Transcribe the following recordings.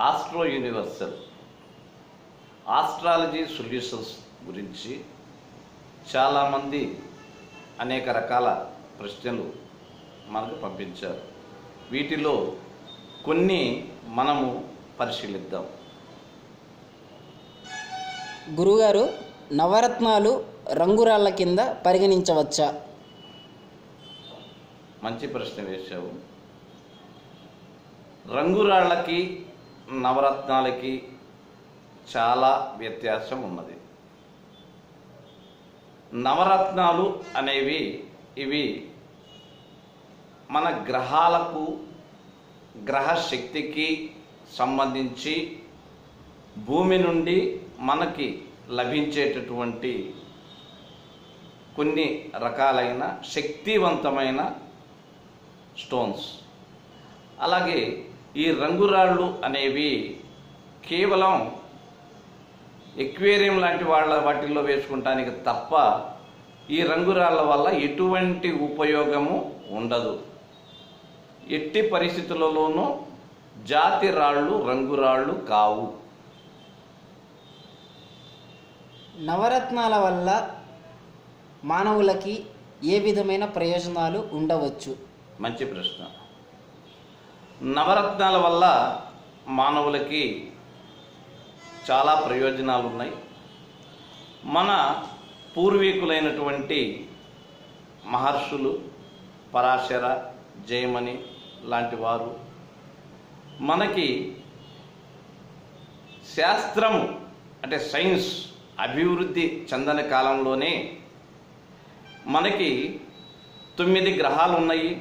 Astro universal astrology solutions గురించి చాలామంది అనేక రకాల ప్రశ్నలు మనకు పంపించారు. వీటిలో కొన్ని మనము పరిశీలిద్దాం. గురుగారు, నవరత్నాలు రంగురాళ్ల కింద పరిగణించవచ్చా? మంచి ప్రశ్న వేశావు. రంగురాళ్ళకి నవరత్నాలకి చాలా వ్యత్యాసం ఉన్నది. నవరత్నాలు అనేవి ఇవి మన గ్రహాలకు గ్రహ శక్తికి సంబంధించి భూమి నుండి మనకి లభించేటటువంటి కొన్ని రకాలైన శక్తివంతమైన స్టోన్స్. అలాగే ఈ రంగురాళ్ళు అనేవి కేవలం ఎక్వేరియం లాంటి వాటిల్లో వేసుకుంటానికి తప్ప ఈ రంగురాళ్ళ వల్ల ఎటువంటి ఉపయోగము ఉండదు. ఎట్టి పరిస్థితులలోనూ జాతి రాళ్ళు రంగురాళ్ళు కావు. నవరత్నాల వల్ల మానవులకి ఏ విధమైన ప్రయోజనాలు ఉండవచ్చు? మంచి ప్రశ్న. నవరత్నాల వల్ల మానవులకి చాలా ప్రయోజనాలు ఉన్నాయి. మన పూర్వీకులైనటువంటి మహర్షులు పరాశర, జయమని లాంటి వారు మనకి శాస్త్రము అంటే సైన్స్ అభివృద్ధి చెందని కాలంలోనే మనకి 9 గ్రహాలు ఉన్నాయి.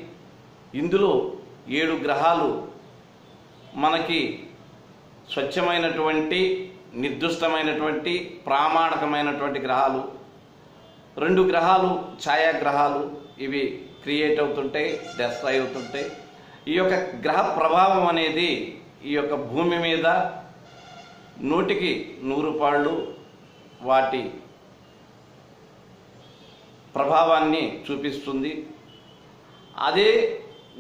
ఇందులో 7 గ్రహాలు మనకి స్వచ్ఛమైనటువంటి నిర్దిష్టమైనటువంటి ప్రామాణికమైనటువంటి గ్రహాలు. 2 గ్రహాలు ఛాయాగ్రహాలు. ఇవి క్రియేట్ అవుతుంటాయి, డెస్ట్రాయ్ అవుతుంటాయి. ఈ యొక్క గ్రహ ప్రభావం అనేది ఈ యొక్క భూమి మీద 100కి 100 పాళ్ళు వాటి ప్రభావాన్ని చూపిస్తుంది. అదే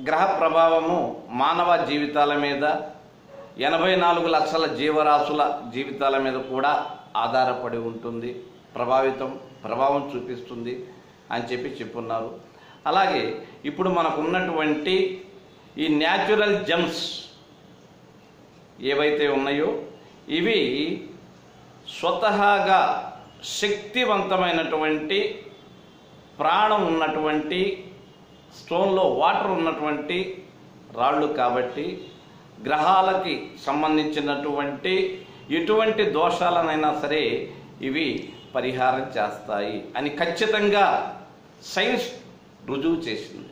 గ్రహ ప్రభావము మానవ జీవితాల మీద 84 లక్షల జీవరాశుల జీవితాల మీద కూడా ఆధారపడి ఉంటుంది, ప్రభావం చూపిస్తుంది అని చెప్పున్నారు. అలాగే ఇప్పుడు మనకున్నటువంటి ఈ న్యాచురల్ జెమ్స్ ఏవైతే ఉన్నాయో ఇవి స్వతహాగా శక్తివంతమైనటువంటి ప్రాణం ఉన్నటువంటి స్టోన్లో వాటర్ ఉన్నటువంటి రాళ్ళు కాబట్టి గ్రహాలకి సంబంధించినటువంటి ఎటువంటి దోషాలనైనా సరే ఇవి పరిహారం చేస్తాయి అని ఖచ్చితంగా సైన్స్ రుజువు చేసింది.